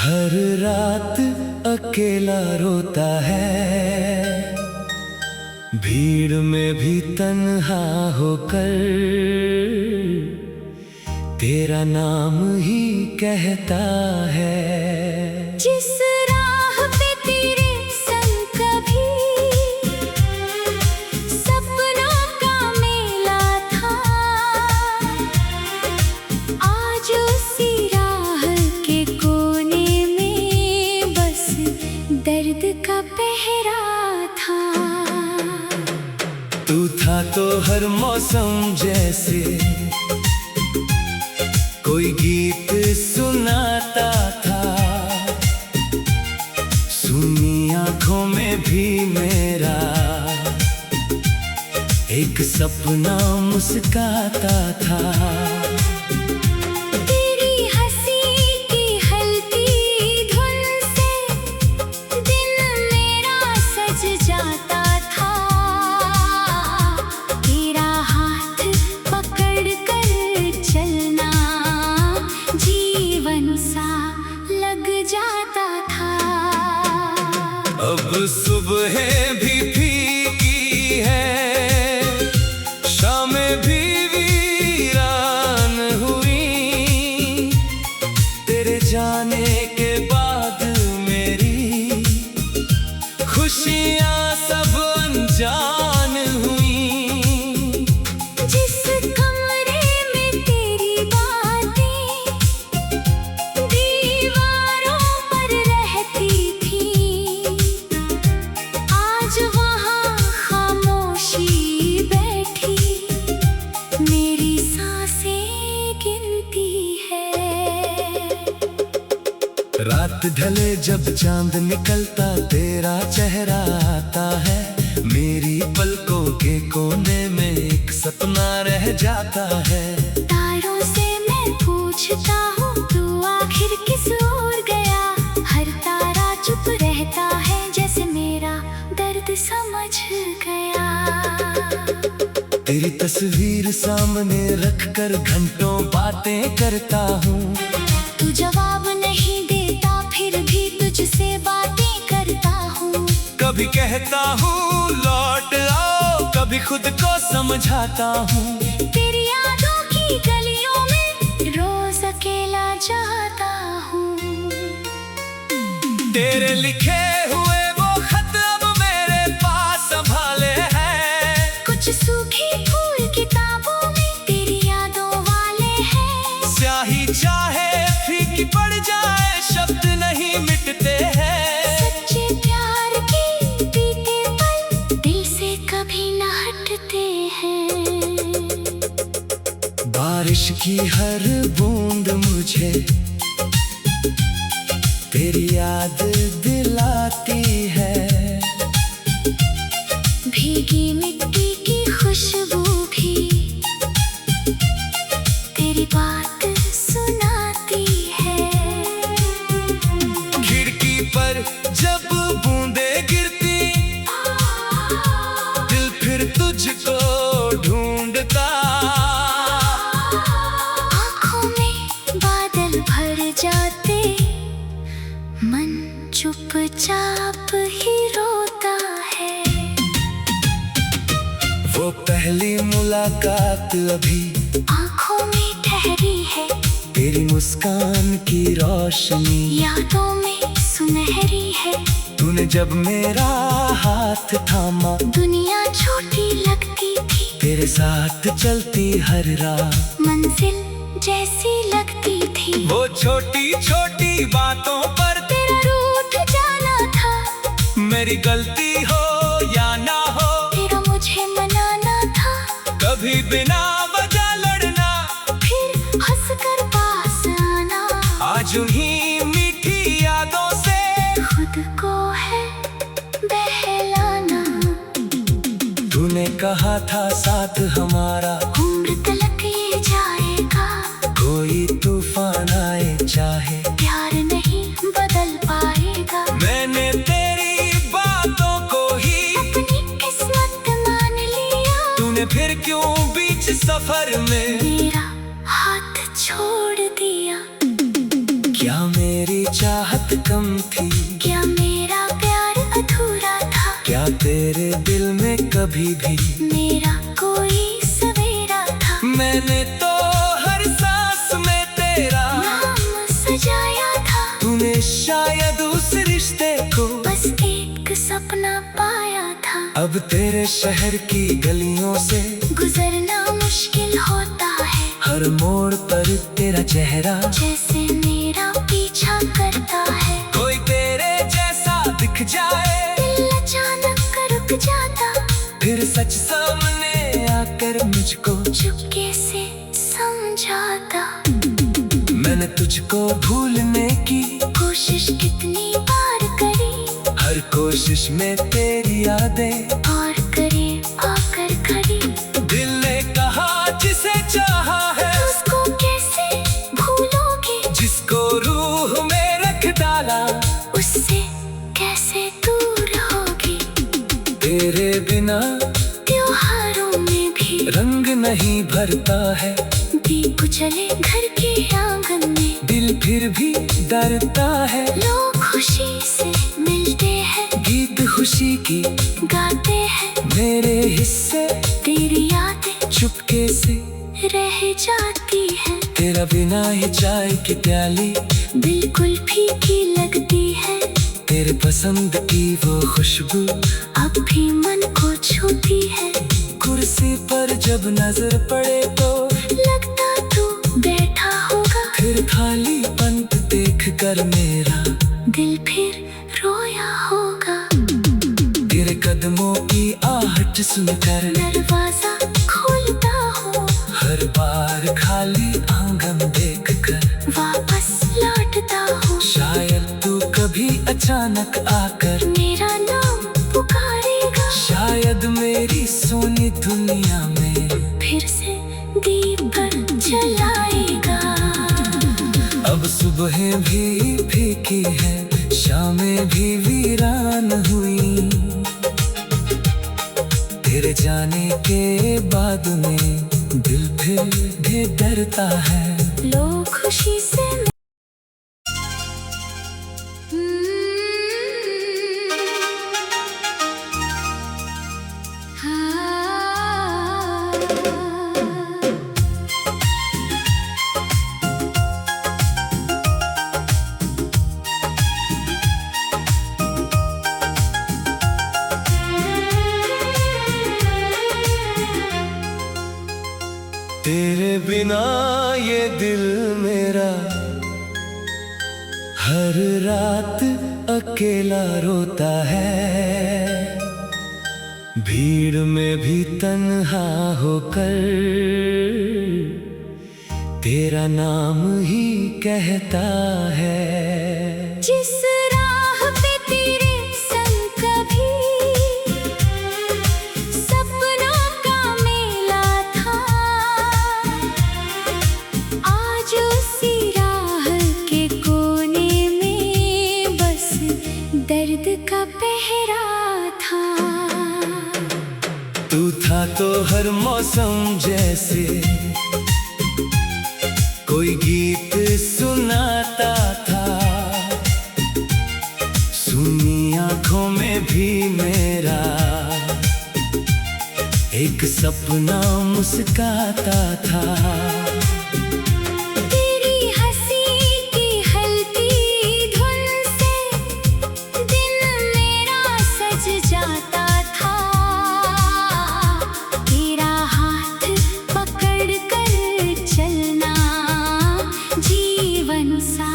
हर रात अकेला रोता है, भीड़ में भी तन्हा होकर तेरा नाम ही कहता है। जिस राह पे तेरे संग कभी सपनों का मेला था, आज उसी राह के कोने में बस दर्द का पहरा था। तू था तो हर मौसम जैसे कोई गीत सुनाता था, सुनी आंखों में भी मेरा एक सपना मुस्काता था। तेरी हंसी की हल्की धुन से दिन मेरा सज जाता था, तेरा हाथ पकड़ कर चलना जीवन सा लग जाता था। अब सुबह भी फीकी है, शामें भी वीरान हुई, तेरे जाने के बाद मेरी खुशियाँ सब अनजान हुई। जिस कमरे में तेरी बातें दीवारों पर रहती थी, आज वहाँ खामोशी बैठी मेरी सांसें गिनती है। रात ढले जब चांद निकलता तेरा चेहरा आता है, मेरी पलकों के कोने में एक सपना रह जाता है। तारों से मैं पूछता हूँ तू आखिर किस ओर गया, हर तारा चुप रहता है जैसे मेरा दर्द समझ गया। तेरी तस्वीर सामने रखकर घंटों बातें करता हूँ, तू जवाब नहीं देता फिर भी तुझसे बातें करता हूँ। कभी कहता हूँ लौट आओ, कभी खुद को समझाता हूँ। तेरी यादों की गलियों में रोज अकेला जाता हूँ। तेरे लिखे हुए वो खत अब मेरे पास संभाले हैं, कुछ सूखी फूल किताबों में तेरी यादों वाले हैं। स्याही चाहे फीकी पड़ जाए शब्द नहीं मिटते हैं। सच्चे प्यार के बीते पल दिल से कभी न हटते हैं। बारिश की हर बूंद मुझे तेरी याद दिलाती है, भीगी मिट्टी की खुशबू भी तेरी बात सुनाती है। खिड़की पर जब बूंदें गिरती दिल फिर तुझको ढूंढता, आँखों में बादल भर जाते मन चुपचाप ही रोता है। वो पहली मुलाकात अभी आँखों में ठहरी है, तेरी मुस्कान की रोशनी यादों में सुनहरी है। तूने जब मेरा हाथ थामा, दुनिया छोटी लगती थी, तेरे साथ चलती हर राह मंजिल जैसी लगती थी। वो छोटी छोटी बातों पर तेरा रूठ जाना था, मेरी गलती हो या ना हो, तेरा मुझे मनाना था। कभी बिना वजह लड़ना, फिर हंसकर पास आना, आज उन्हीं मीठी यादों से खुद को है बहलाना। तूने कहा था साथ हमारा उम्र तलक ये जाएगा, कोई तूफान आए चाहे प्यार नहीं बदल पाएगा। मैंने तेरी बातों को ही अपनी किस्मत मान लिया, तूने फिर क्यों बीच सफर में मेरा हाथ छोड़ दिया। क्या मेरी चाहत बात कम थी? क्या मेरा प्यार अधूरा था? क्या तेरे दिल में कभी भी मेरा कोई सवेरा था? मैंने तो हर सांस में तेरा नाम सजाया था। तूने शायद उस रिश्ते को बस एक सपना पाया था। अब तेरे शहर की गलियों से गुजरना मुश्किल होता है। हर मोड़ पर तेरा चेहरा जैसे मेरा पीछा करता है। कोई तेरे जैसा दिख जाए, दिल अचानक रुक जाता। फिर सच सामने आकर मुझको चुपके से समझाता। मैंने तुझको भूलने की कोशिश कितनी बार करी, हर कोशिश में तेरी यादें और करीब आकर खड़ी। दिल ने कहा जिसे चाहा है उसको कैसे भूलोगे? जिसको रूह में रख डाला उससे कैसे दूर होगी? तेरे बिना त्योहारों में भी रंग नहीं भरता है। दीप जले घर के आंगन में, दिल फिर भी डरता है। लोग खुशी से मिलते हैं, गीत खुशी की गाते हैं। मेरे हिस्से तेरी यादें चुपके से रह जाती है। तेरा बिना ये चाय की प्याली बिल्कुल फीकी लगती है। तेरे पसंद की वो खुशबू अब भी मन को छूती है। कुर्सी पर जब नजर पड़े तो लगता तू बैठा होगा। फिर खाली पंत देख कर मेरा दिल फिर रोया होगा। तेरे कदमों की आहट सुनकर दरवाजा खोलता हूँ, हर बार खाली आंगन देख कर वापस लौटता हूँ। शायद तू कभी अचानक आकर मेरा नाम पुकारेगा। शायद मेरी सोनी दुनिया में फिर से दीप जलाएगा। अब सुबहें भी फीकी है, शामें भी वीरान हुई। तेरे जाने के बाद में दिल फिर भी डरता है। लोग खुशी से तेरे बिना ये दिल मेरा हर रात अकेला रोता है। भीड़ में भी तन्हा होकर तेरा नाम ही कहता है। जिस राह पे तेरे संग कभी सपनों का मेला था, आज उसी राह के कोने में बस दर्द का पहरा था। तू था तो हर मौसम जैसे कोई गीत सुनाता था। सुनी आंखों में भी मेरा एक सपना मुस्काता था। तेरी हंसी की हल्की धुन से दिन मेरा सज जाता था। तेरा हाथ पकड़ कर चलना जीवन सा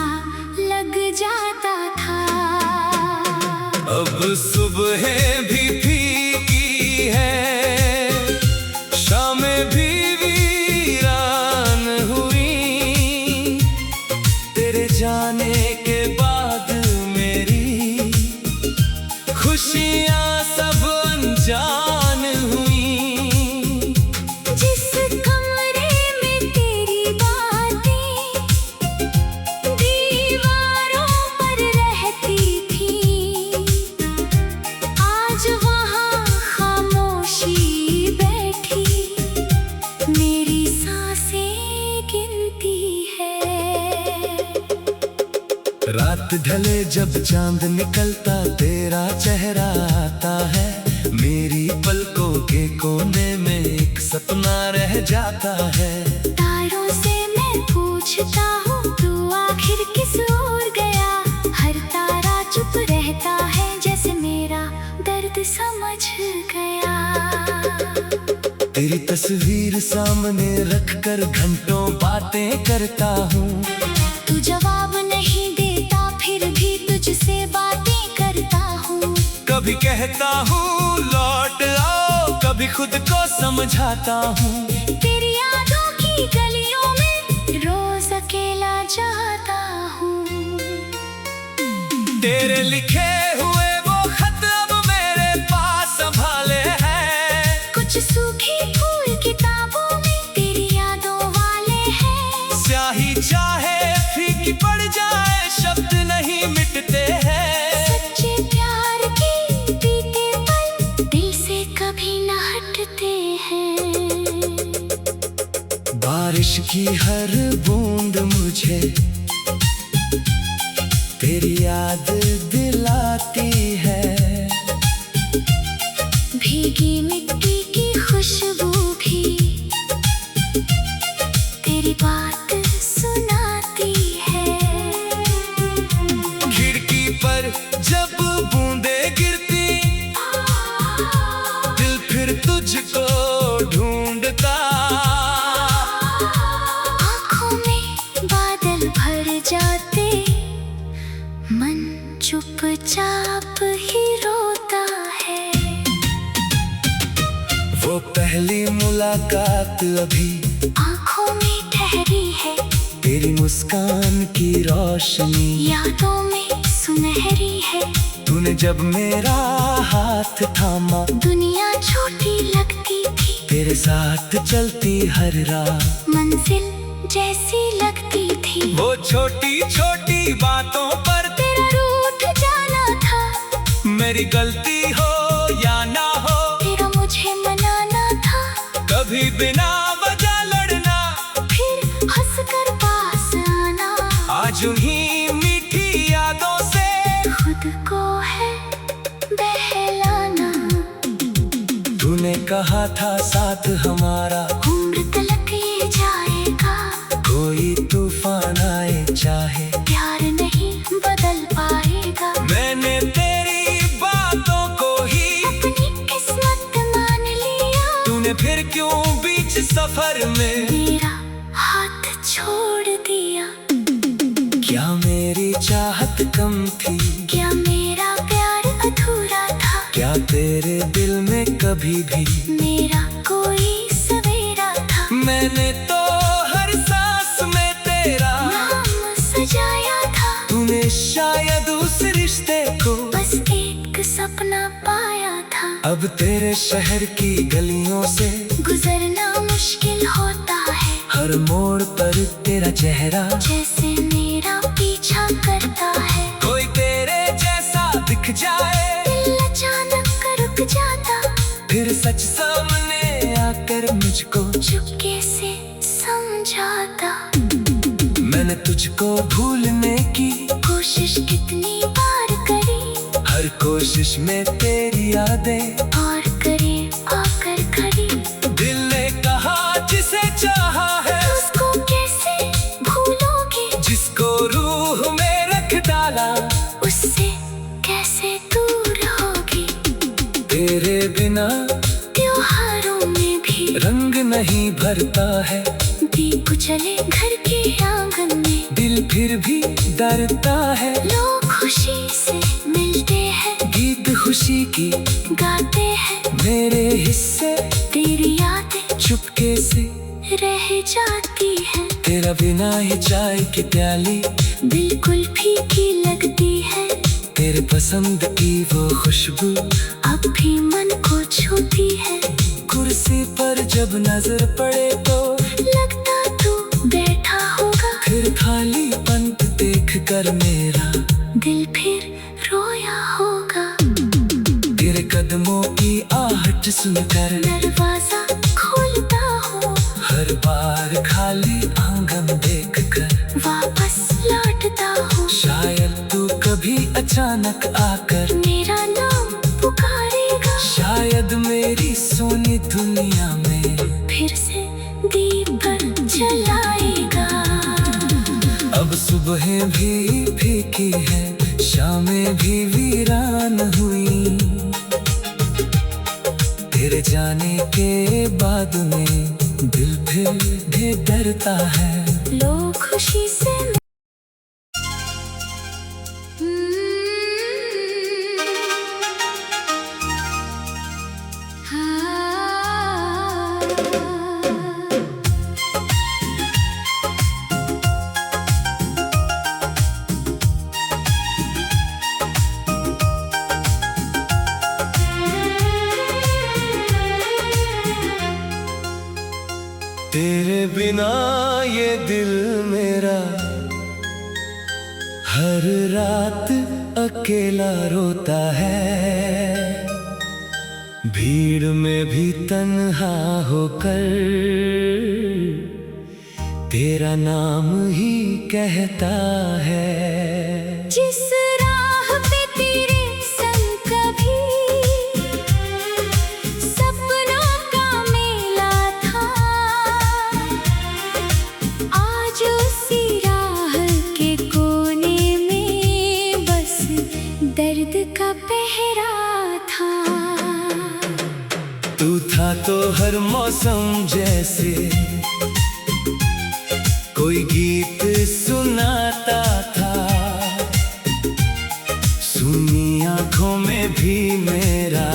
लग जाता था। अब सुबह भी फीकी है, शामें भी वीरान हुई। तेरे जाने के बाद मेरी खुशियाँ सब अनजान हुई। जिस कमरे में तेरी बातें दीवारों पर रहती थी, आज वहाँ खामोशी बैठी मेरी सांसें गिनती है। रात ढले जब चांद निकलता तेरा चेहरा आता है, मेरी पलकों के कोने में एक सपना रह जाता है। तारों से मैं पूछता हूँ तू आखिर किस ओर गया, हर तारा चुप रहता है जैसे मेरा दर्द समझ गया। तेरी तस्वीर सामने रखकर घंटों बातें करता हूँ, तू जवाब नहीं देता फिर भी तुझसे बातें करता हूँ। कभी कहता हूँ लौट आओ, कभी खुद को समझाता हूँ। तेरी यादों की गलियों में रोज अकेला जाता हूँ। तेरे लिखे हुए वो खत अब मेरे पास संभाले हैं, कुछ सूखी फूल किताबों में तेरी यादों वाले हैं। स्याही चाहे फीकी पड़ जाए शब्द नहीं मिटते हैं। सच्चे प्यार के बीते पल दिल से कभी न हटते हैं। बारिश की हर बूंद मुझे तेरी याद दिलाती है, भीगी मिट्टी की खुशबू भी तेरी बात सुनाती है। खिड़की पर जब बूंदे गिरती दिल फिर तुझको ढूंढता। आँखों में बादल भर जाते, मन चुपचाप ही रोता है। वो पहली मुलाकात अभी आँखों में ठहरी है, तेरी मुस्कान की रोशनी यादों में सुनहरी है। तूने जब मेरा हाथ थामा, दुनिया छोटी लगती थी, तेरे साथ चलती हर राह मंजिल जैसी लगती थी। वो छोटी छोटी बातों पर तेरा रूठ जाना था, मेरी गलती हो या ना हो, तेरा मुझे मनाना था। कभी बिना वजह लड़ना, फिर हंसकर पास आना, आज उन्हीं मीठी यादों से खुद को है बहलाना। तूने कहा था साथ हमारा उम्र तलक ये जाएगा, कोई तूफान आए चाहे प्यार नहीं बदल पाएगा। मैंने तेरी बातों को ही अपनी किस्मत मान लिया, तूने फिर क्यों बीच सफर में मेरा हाथ छोड़ दिया। क्या मेरी चाहत कम थी, क्या मेरा प्यार अधूरा था, क्या तेरे दिल में कभी भी मेरा कोई सवेरा था। मैंने तो हर सांस में तेरा नाम सजाया था, तूने शायद उस रिश्ते को बस एक सपना पाया था। अब तेरे शहर की गलियों से गुजरना मुश्किल होता है, हर मोड़ पर तेरा चेहरा जैसे मेरा पीछा करता है। कोई तेरे जैसा दिख जाए, दिल अचानक रुक जाता, फिर सच सामने आकर मुझको चुपके से समझाता। मैंने तुझको भूलने की कोशिश कितनी बार करी, हर कोशिश में तेरी यादें और करे आकर खड़ी। दिल ने कहा जिसे चाहा है उसको कैसे भूलोगे, जिसको रूह में रख डाला उससे कैसे दूर होगी। तेरे बिना त्योहारों में भी रंग नहीं भरता है, दीप जले घर के आंगन में, दिल फिर भी डरता है। लोग खुशी से मिलते हैं, गीत खुशी की गाते हैं, मेरे हिस्से तेरी यादें चुपके से रह जाती है। तेरा बिना ये चाय की प्याली बिल्कुल फीकी लगती है, तेरे पसंद की वो खुशबू अब भी मन को छूती है। कुर्सी पर जब नजर पड़े तो लगता तू बैठा होगा, फिर खाली पंत देख कर मेरा दिल फिर रोया होगा। तेरे कदमों की आहट सुनकर दरवाजा खोलता हूँ, हर बार खाली आंगन देख कर वापस लौटता हूँ। शायद अचानक आकर मेरा नाम पुकारेगा। शायद मेरी सोनी दुनिया में फिर से दीप जलाएगा। अब सुबहें भी फीकी है, शामें भी वीरान हुई। तेरे जाने के बाद में दिल फिर भी डरता है। लोग खुशी से तेरे बिना ये दिल मेरा हर रात अकेला रोता है। भीड़ में भी तन्हा होकर तेरा नाम ही कहता है। जिस राह पे तेरे संग कभी सपनों का मेला था, आज उसी राह के कोने में बस दर्द का पहरा था। तू था तो हर मौसम जैसे कोई गीत सुनाता था। सुनी आंखों में भी मेरा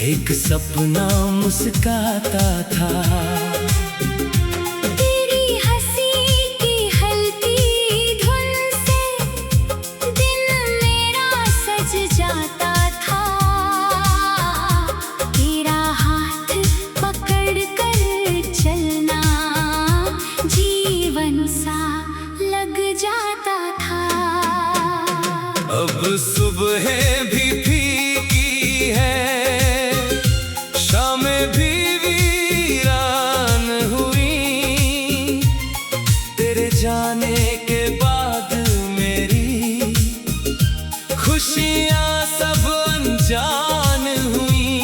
एक सपना मुस्काता था। तेरी हंसी की हल्की धुन से दिन मेरा सज जाता था। तेरा हाथ पकड़ कर चलना जीवन सा लग जाता था। अब सुबह भी फीकी है, शामें भी वीरान हुई। तेरे जाने के बाद मेरी खुशियाँ सब अनजान हुई।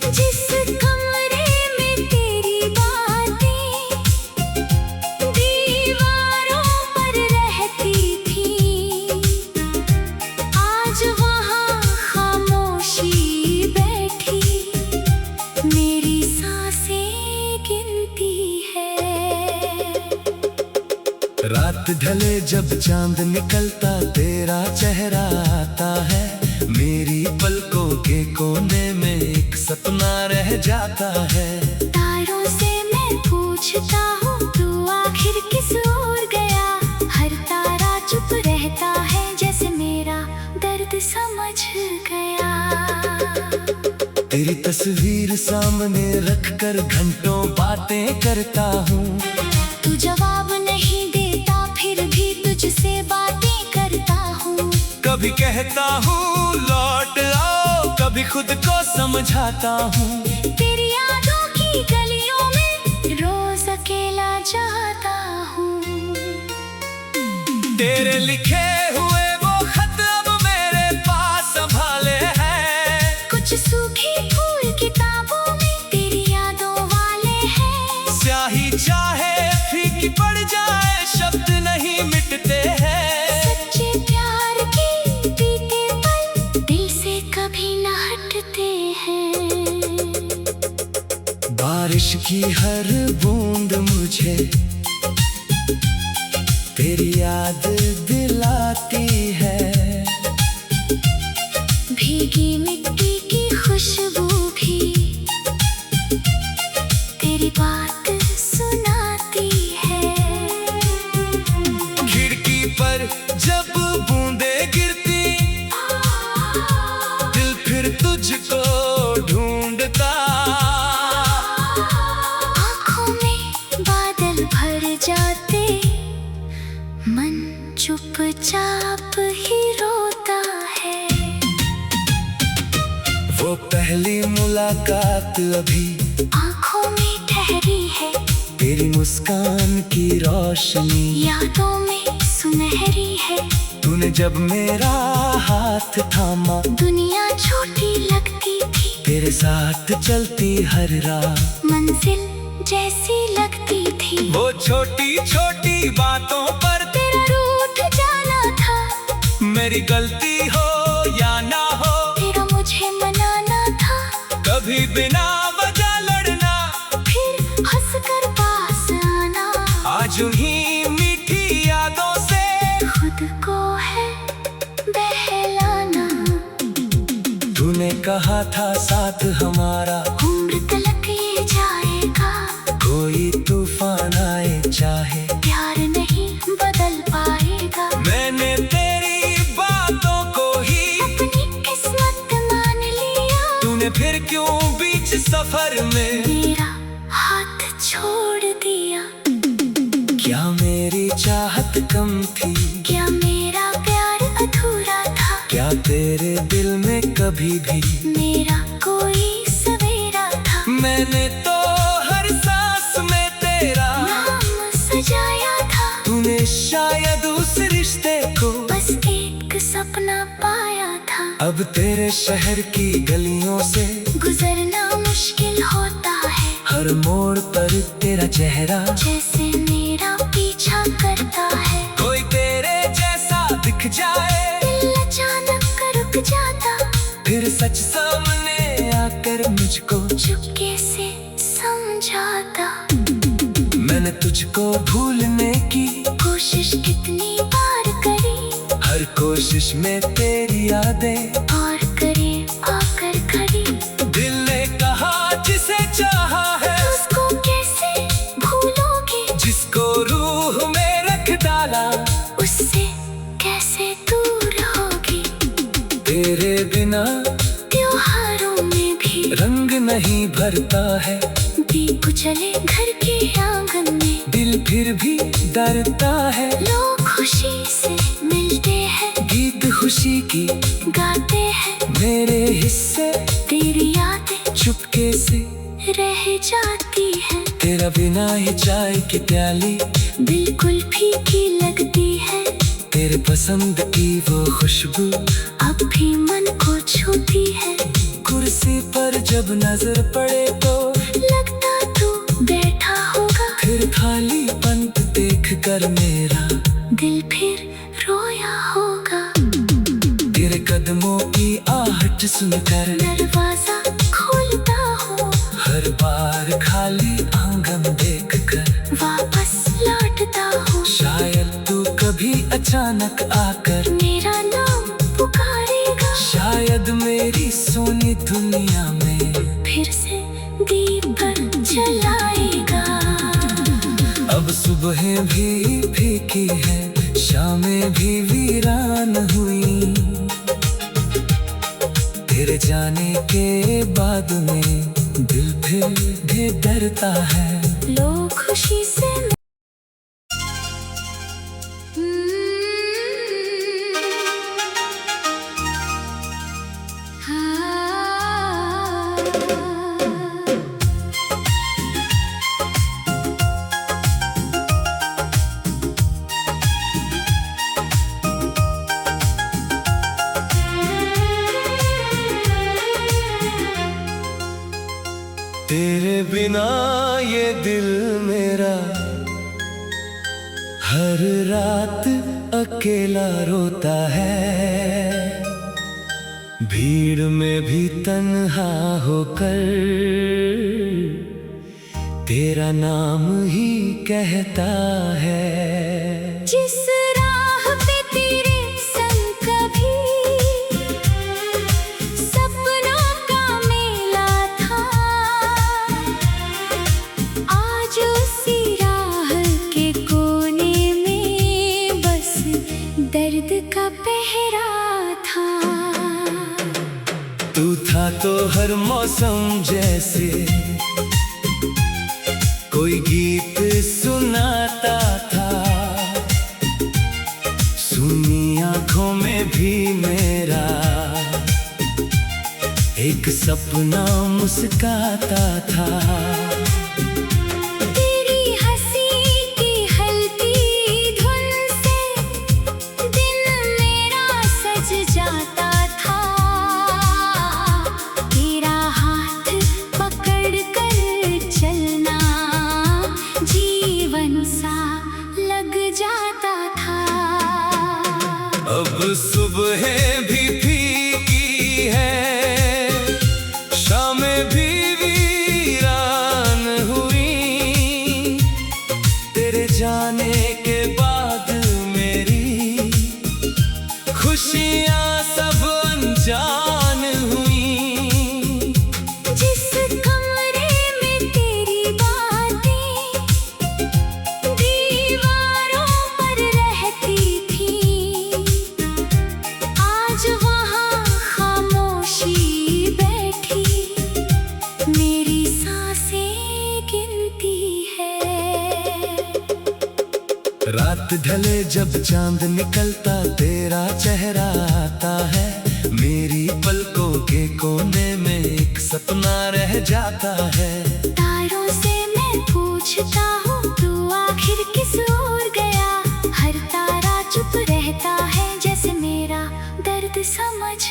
जिस कमरे में तेरी बातें दीवारों पर रहती थी, आज वहाँ खामोशी बैठी मेरी सांसें गिनती है। रात ढले जब चांद निकलता तेरा चेहरा आता है। मेरी पलकों के कोने में एक सपना रह जाता है। तारों से मैं पूछता हूँ तू आखिर किस ओर गया। हर तारा चुप रहता है जैसे मेरा दर्द समझ गया। तेरी तस्वीर सामने रखकर घंटों बातें करता हूँ। तू जवाब नहीं देता फिर भी तुझसे बातें करता हूँ। कभी कहता हूँ लौट आओ, कभी खुद को समझाता हूँ। तेरी यादों की गलियों में रोज अकेला जाता हूँ। तेरे लिखे हुए वो खत अब मेरे पास संभाले हैं। कुछ सूखी फूल किताबों में तेरी यादों वाले हैं। स्याही चाहे फीकी पड़ जाए, शब्द नहीं मिटते हैं। सच्चे प्यार के बीते पल दिल से कभी न हटते हैं। बारिश की हर बूंद मुझे तेरी याद दिलाती है। भीगी मिट्टी की खुशबू भी तेरी बात सुनाती है। खिड़की पर जब बूंदे गिरती दिल फिर तुझको ढूंढता। आँखों में बादल भर जाते, मन चुपचाप ही रोता है। वो पहली मुलाकात अभी आँखों में ठहरी है, तेरी मुस्कान की रोशनी यादों में सुनहरी है। तूने जब मेरा हाथ थामा, दुनिया छोटी लगती थी। तेरे साथ चलती हर राह मंजिल जैसी लगती थी। वो छोटी छोटी बातों पर तेरा रूठ जाना था। मेरी गलती हो या ना हो, तेरा मुझे मनाना था। कभी बिना वजह लड़ना, फिर हंसकर पास आना। आज उन्हीं मीठी यादों से खुद को है बहलाना। तूने कहा था साथ हमारा उम्र तलक ये जाएगा। कोई तूफान आए चाहे प्यार नहीं बदल पाएगा। मैंने तेरी बातों को ही अपनी किस्मत मान लिया। तूने फिर क्यों बीच सफर में मेरा हाथ छोड़ दिया। क्या मेरी चाहत कम थी? क्या मेरा प्यार अधूरा था? क्या तेरे दिल में कभी भी मेरा कोई सवेरा था? मैंने तो हर सांस में तेरा नाम सजाया था। तूने शायद उस रिश्ते को बस एक सपना पाया था। अब तेरे शहर की गलियों से गुजरना मुश्किल होता है। हर मोड़ पर तेरा चेहरा जैसे मेरा पीछा करता है। कोई तेरे जैसा दिख जाए, दिल अचानक रुक जाता। फिर सच सामने आकर मुझको चुपके से समझाता। मैंने तुझको भूलने की कोशिश कितनी बार करी। हर कोशिश में तेरी यादें और करीब आकर खड़ी। दिल ने कहा जिसे चाहा है उसको कैसे भूलोगे? जिसको रूह में रख डाला उससे कैसे दूर रहोगे? तेरे बिना त्योहारों में भी रंग नहीं भरता है। दीप जले घर के आंगन में। दिल फिर भी डरता है। लोग खुशी से मिलते हैं। गीत खुशी की गाते हैं। मेरे हिस्से तेरी यादें चुपके से रह जाती है। तेरा बिना ही चाय की प्याली बिल्कुल फीकी लगती है। तेरे पसंद की वो खुशबू अब भी मन को छूती है। कुर्सी पर जब नजर पड़े तो लगता तू बैठा होगा। फिर खाली पंत देख कर मेरा दिल फिर रोया होगा। तेरे कदमों की आहट सुनकर दरवाजा खोलता हूँ। हर बार खाली आंगन देखकर वापस लौटता हूँ। शायद तू कभी अचानक आकर मेरा नाम पुकारेगा। शायद मेरी सोनी दुनिया में फिर से दीप जलाएगा। अब सुबहें भी फीकी है, शामें भी वीरान हुई। तेरे जाने के बाद में दिल फिर भी डरता है। लोग खुशी से तेरे बिना ये दिल मेरा हर रात अकेला रोता है। भीड़ में भी तन्हा होकर तेरा नाम ही कहता है। जिस राह पे तेरे संग कभी सपनों का मेला था, आज उसी राह के कोने में बस दर्द का पहरा था। तू था तो हर मौसम जैसे कोई गीत सुनाता था। सुनी आंखों में भी मेरा एक सपना मुस्काता था। तेरी हंसी की हल्की धुन से अब सुबहें भी फीकी है, शामें भी वीरान हुई। तेरे जाने के बाद मेरी खुशियाँ सब अनजान हुई। जिस कमरे में तेरी बातें दीवारों पर रहती थी, आज वहाँ खामोशी बैठी मेरी सांसें गिनती है। रात ढले जब चांद निकलता तेरा चेहरा आता है, मेरी पलकों के कोने में एक सपना रह जाता है। तारों से मैं पूछता हूँ तू आखिर किस ओर गया, हर तारा चुप रहता है जैसे मेरा दर्द समझ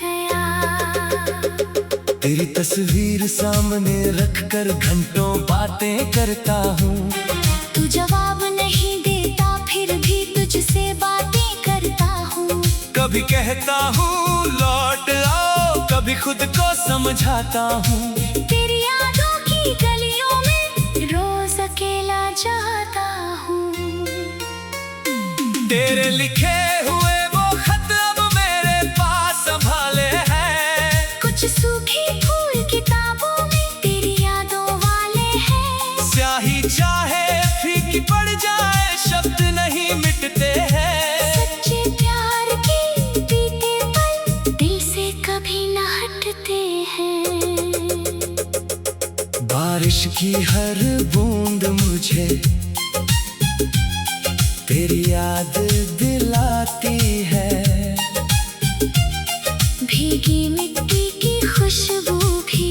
गया। तेरी तस्वीर सामने रखकर घंटों बातें करता हूँ। तू जवाब नहीं देता फिर भी तुझसे बातें करता हूँ। कभी कहता हूँ लौट आओ, कभी खुद को समझाता हूँ। तेरी यादों की गलियों में रोज अकेला जाता हूँ। तेरे लिखे हुए वो खत अब मेरे पास संभाले हैं। कुछ सूखी फूल किताबों में तेरी यादों वाले हैं। स्याही चाहे फीकी पड़ जाए, शब्द नहीं मिटते हैं। सच्चे प्यार के बीते पल दिल से कभी न हटते हैं। बारिश की हर बूंद मुझे तेरी याद दिलाती है। भीगी मिट्टी की खुशबू भी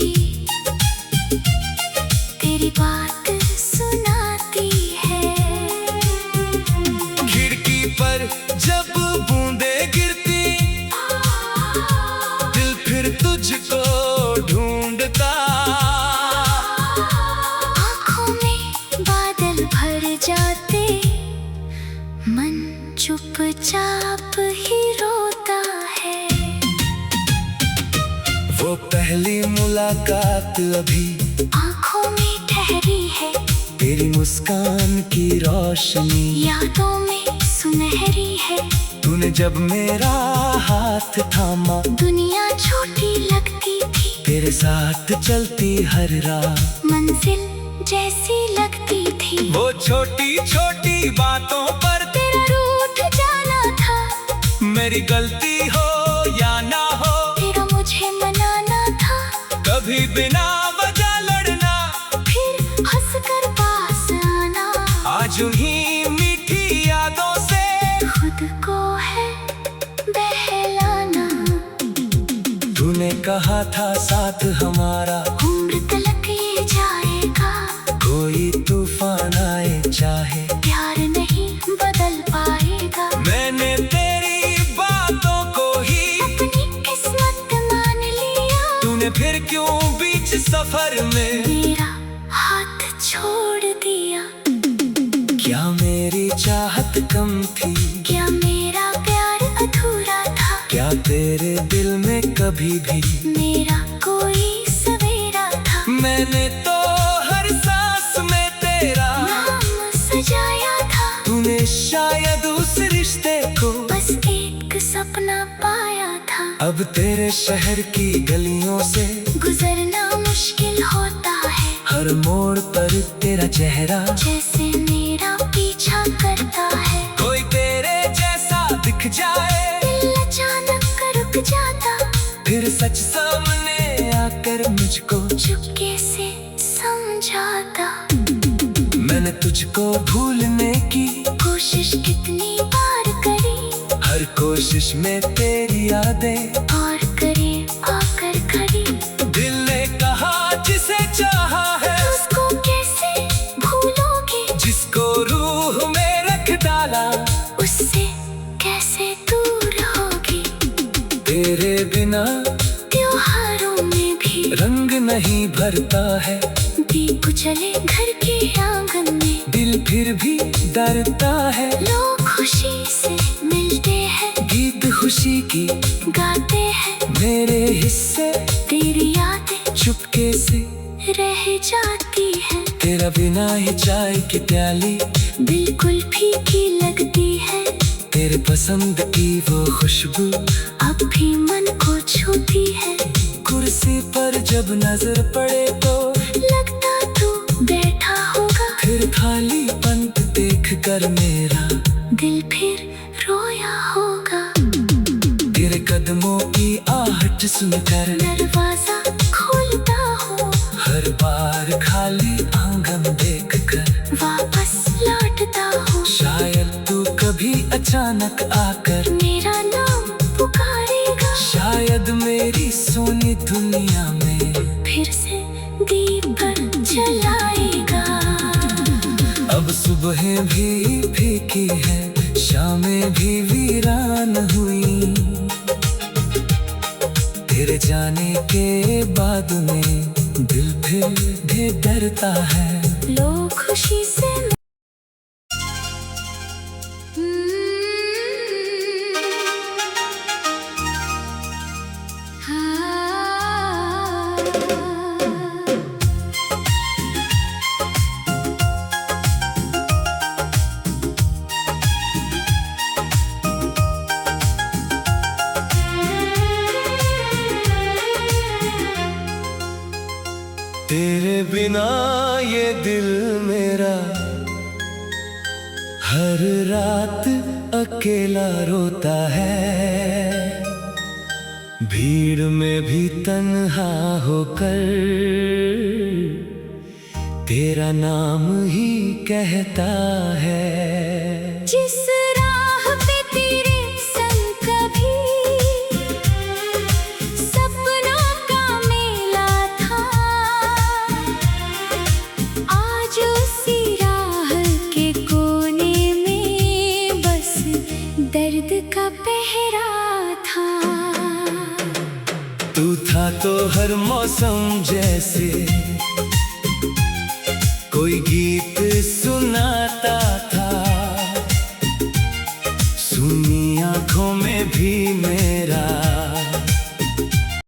तेरी बात सुनाती है। खिड़की पर जब बूंदें गिरती, दिल फिर तुझको ढूंढता। आँखों में बादल भर जाते, मन चुपचाप ही रोता है। वो पहली मुलाकात अभी आँखों में ठहरी है, तेरी मुस्कान की रोशनी यादों में सुनहरी है। तूने जब मेरा हाथ थामा, दुनिया छोटी लगती थी, तेरे साथ चलती हर राह मंजिल जैसी लगती थी। वो छोटी छोटी बातों पर तेरा रूठ जाना था, मेरी गलती हो या ना हो, तेरा मुझे मनाना था। कभी बिना वजह लड़ना, फिर हंसकर पास आना, आज उन्हीं मीठी यादों से खुद को है बहलाना। तूने कहा था साथ हमारा उम्र तलक ये जाएगा, कोई तूफान आए चाहे प्यार नहीं बदल पाएगा। मैंने तेरी बातों को ही अपनी किस्मत मान लिया, तूने फिर क्यों बीच सफर में मेरा हाथ छोड़ दिया। क्या मेरी चाहत कम थी, क्या मेरा प्यार अधूरा था, क्या तेरे दिल में कभी भी मेरा कोई सवेरा था। मैंने तो हर सांस में तेरा नाम सजाया था, तूने शायद उस रिश्ते को बस एक सपना पाया था। अब तेरे शहर की गलियों से गुजरना मुश्किल होता है, हर मोड़ पर तेरा चेहरा जैसे मेरा पीछा करता है। कोई तेरे जैसा दिख जाए, दिल अचानक रुक जाता, फिर सच सामने आकर मुझको चुपके से समझाता। मैंने तुझको भूलने की कोशिश कितनी बार करी, हर कोशिश में तेरी यादें और करे आकर खड़ी। दिल ने कहा जिसे चाहा है उसको कैसे भूलोगे, जिसको रूह में रख डाला उससे कैसे दूर होगे। तेरे बिना त्योहारों में भी रंग नहीं भरता है, दीप जले घर के आंगन में, दिल फिर भी डरता है। लोग खुशी से मिलते हैं, गीत खुशी की गाते हैं मेरे हिस्से, तेरी यादें चुपके से रह जाती है। तेरा बिना ही चाय की प्याली बिल्कुल फीकी लगती है। तेरे पसंद की वो खुशबू अब भी मन को छूती है। कुर्सी पर जब नजर पड़े तो लगता तू बैठा होगा, फिर खाली पंत देख कर मेरा दिल फिर रोया होगा। तेरे कदमों की आहट सुनकर दरवाजा खोलता हूँ, हर बार खाली आंगन देखकर वापस लौटता हूँ। शायद तू कभी अचानक आकर मेरा नाम पुकारेगा, शायद मेरी सोनी दुनिया में फिर से दीप जलाएगा। अब सुबहें भी फीकी है, शामें भी वीरान हुई। तेरे जाने के बाद में दिल फिर भी डरता है। लोग खुशी से तेरे बिना ये दिल मेरा हर रात अकेला रोता है। भीड़ में भी तन्हा होकर तेरा नाम ही कहता है। जिस राह पे तेरे संग कभी सपनों का मेला था, आज उसी राह के कोने में बस दर्द का पहरा था। तू था तो हर मौसम जैसे कोई गीत सुनाता था, सुनी आंखों में भी